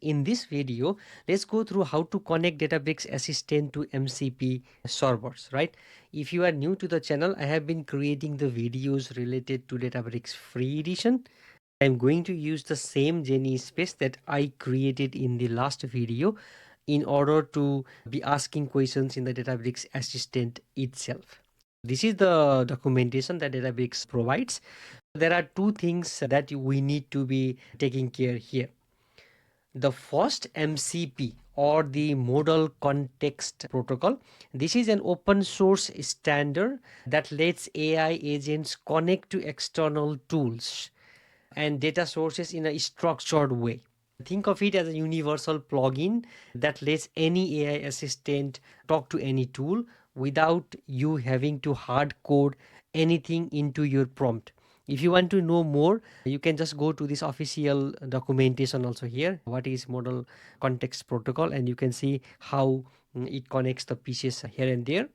In this video, let's go through how to connect Databricks Assistant to MCP servers, right? If you are new to the channel, I have been creating the videos related to Databricks free edition. I'm going to use the same Genie space that I created in the last video in order to be asking questions in the Databricks Assistant itself. This is the documentation that Databricks provides. There are two things that we need to be taking care here. The first, MCP, or the Model Context Protocol. This is an open source standard that lets AI agents connect to external tools and data sources in a structured way. Think of it as a universal plugin that lets any AI assistant talk to any tool without you having to hard code anything into your prompt. If you want to know more, you can just go to this official documentation also here. What is Model Context Protocol? And you can see how it connects the pieces here and there.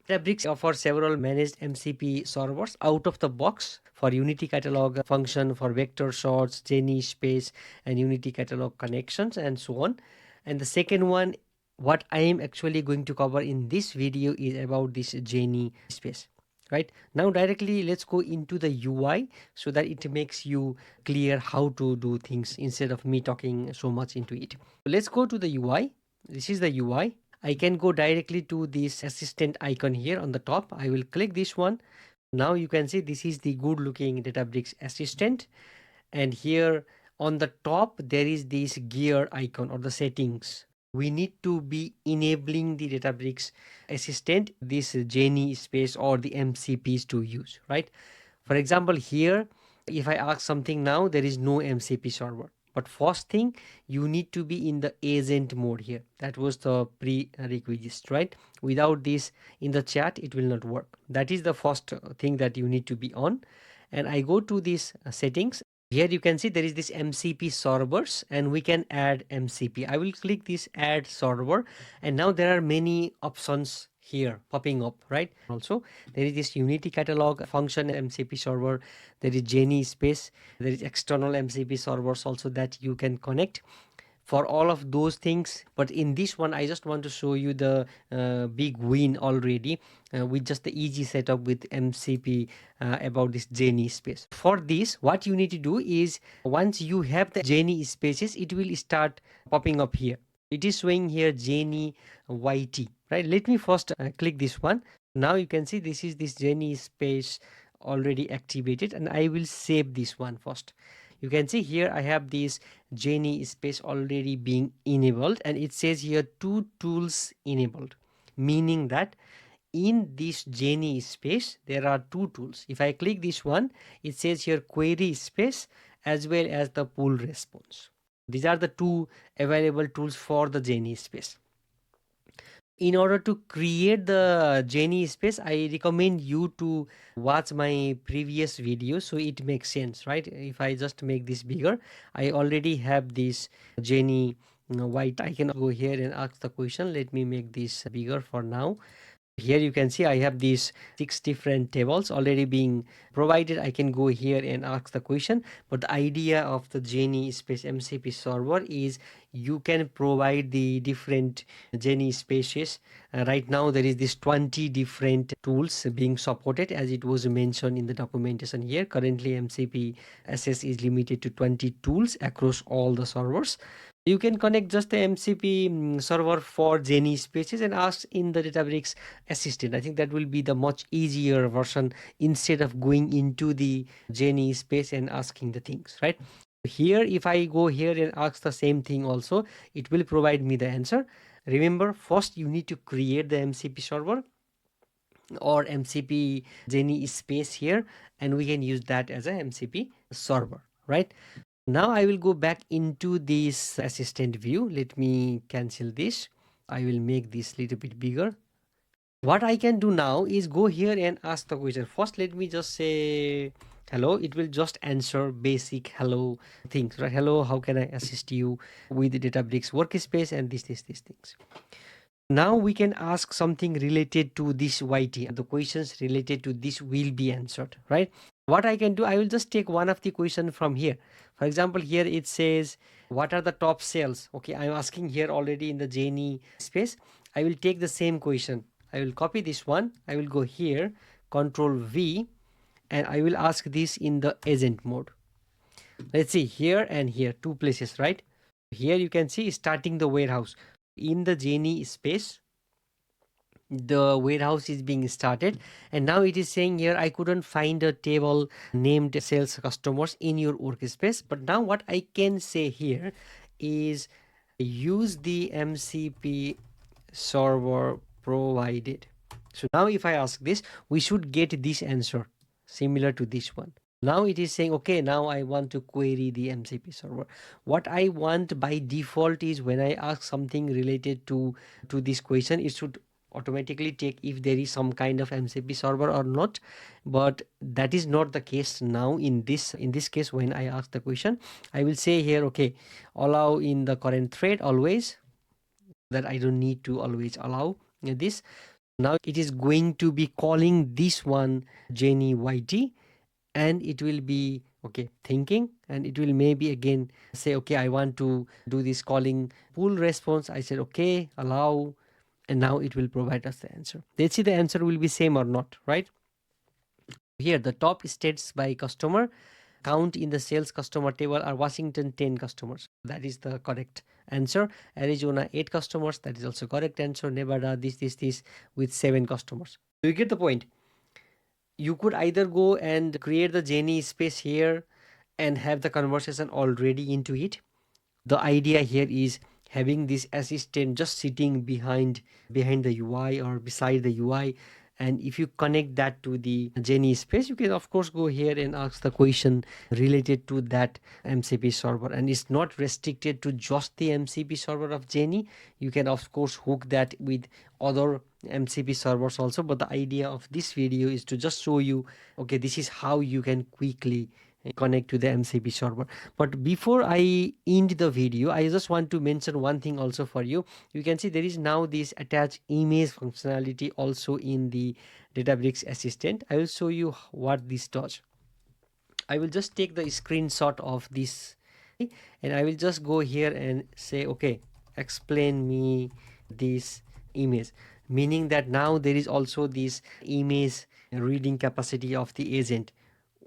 Databricks offers several managed MCP servers out of the box for Unity Catalog function, for vector sorts, Genie space, and Unity Catalog connections, and so on. And the second one, what I am actually going to cover in this video, is about this Genie space. Right now, directly let's go into the UI so that it makes you clear how to do things instead of me talking so much into it. Let's go to the UI. This is the UI. I can go directly to this assistant icon here on the top. I will click this one. Now you can see this is the good looking Databricks assistant, and here on the top there is this gear icon or the settings. We need to be enabling the Databricks assistant, this Genie space or the MCPs to use, right? For example, here if I ask something now, there is no MCP server. But first thing, you need to be in the agent mode here. That was the prerequisite, right? Without this in the chat, it will not work. That is the first thing that you need to be on. And I go to these settings. Here you can see there is this MCP servers and we can add MCP. I will click this add server, and now there are many options here popping up, right? Also, there is this Unity Catalog function MCP server. There is Genie space. There is external MCP servers also that you can connect for all of those things. But in this one, I just want to show you the big win already with just the easy setup with MCP about this Genie space. For this, what you need to do is once you have the Genie spaces, it will start popping up here. It is showing here Genie YT, right? Let me first click this one. Now you can see this is this Genie space already activated, and I will save this one first. You can see here I have this Genie space already being enabled, and it says here 2 tools enabled, meaning that in this Genie space there are 2 tools. If I click this one, it says here query space as well as the pull response. These are the 2 available tools for the Genie space. In order to create the Genie space, I recommend you to watch my previous video so it makes sense, right? If I just make this bigger, I already have this Genie white. I can go here and ask the question. Let me make this bigger for now. Here you can see I have these 6 different tables already being provided. I can go here and ask the question, but the idea of the Genie space MCP server is you can provide the different Genie spaces. Right now there is this 20 different tools being supported, as it was mentioned in the documentation here. Currently MCP SS is limited to 20 tools across all the servers. You can connect just the MCP server for Genie spaces and ask in the Databricks assistant. I think that will be the much easier version instead of going into the Genie space and asking the things, right? Here, if I go here and ask the same thing also, it will provide me the answer. Remember, first you need to create the MCP server or MCP Genie space here, and we can use that as a MCP server, right? Now I will go back into this assistant view. Let me cancel this. I will make this little bit bigger. What I can do now is go here and ask the question. First, let me just say hello. It will just answer basic hello things, right? Hello, how can I assist you with the Databricks workspace and these things. Now we can ask something related to this YT. The questions related to this will be answered, right? What I can do, I will just take one of the question from here. For example, here it says, what are the top sales? Okay, I'm asking here already in the Genie space. I will take the same question. I will copy this one. I will go here, Control V, and I will ask this in the agent mode. Let's see, here and here, two places, right? Here you can see starting the warehouse. In the Genie space, the warehouse is being started, and now it is saying here I couldn't find a table named sales customers in your workspace. But now what I can say here is use the MCP server provided. So now if I ask this, we should get this answer similar to this one. Now it is saying, okay, now I want to query the MCP server. What I want by default is when I ask something related to this question, it should automatically take if there is some kind of MCP server or not. But that is not the case now in this case. When I ask the question, I will say here, okay, allow in the current thread always, that I don't need to always allow this. Now it is going to be calling this one Genie YT, and it will be okay thinking, and it will maybe again say, okay, I want to do this calling pull response. I said okay, allow, and now it will provide us the answer. Let's see the answer will be same or not, right? Here the top states by customer count in the sales customer table are Washington 10 customers. That is the correct answer. Arizona 8 customers. That is also correct answer. Nevada this with 7 customers. Do you get the point? You could either go and create the Genie space here and have the conversation already into it. The idea here is having this assistant just sitting behind the UI or beside the UI, and if you connect that to the Genie space, you can of course go here and ask the question related to that MCP server, and it's not restricted to just the MCP server of Genie. You can of course hook that with other MCP servers also, but the idea of this video is to just show you, okay, this is how you can quickly connect to the MCP server. But before I end the video, I just want to mention one thing also for you. You can see there is now this attach image functionality also in the Databricks assistant. I will show you what this does. I will just take the screenshot of this, and I will just go here and say, okay, explain me this image, meaning that now there is also this image reading capacity of the agent.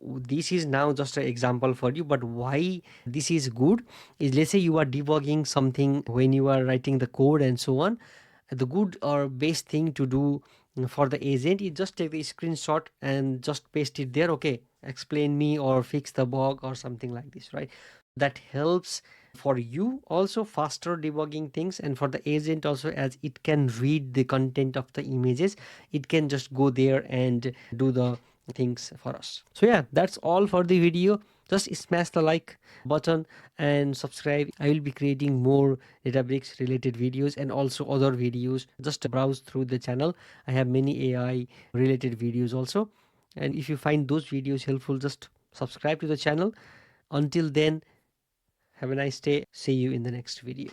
This is now just an example for you, but why this is good is, let's say you are debugging something when you are writing the code and so on. The good or best thing to do for the agent is just take the screenshot and just paste it there. Okay, explain me or fix the bug or something like this, right? That helps for you also faster debugging things, and for the agent also, as it can read the content of the images, it can just go there and do the things for us. So yeah, that's all for the video. Just smash the like button and subscribe. I will be creating more Databricks related videos and also other videos. Just browse through the channel. I have many AI related videos also, and if you find those videos helpful, just subscribe to the channel. Until then, have a nice day. See you in the next video.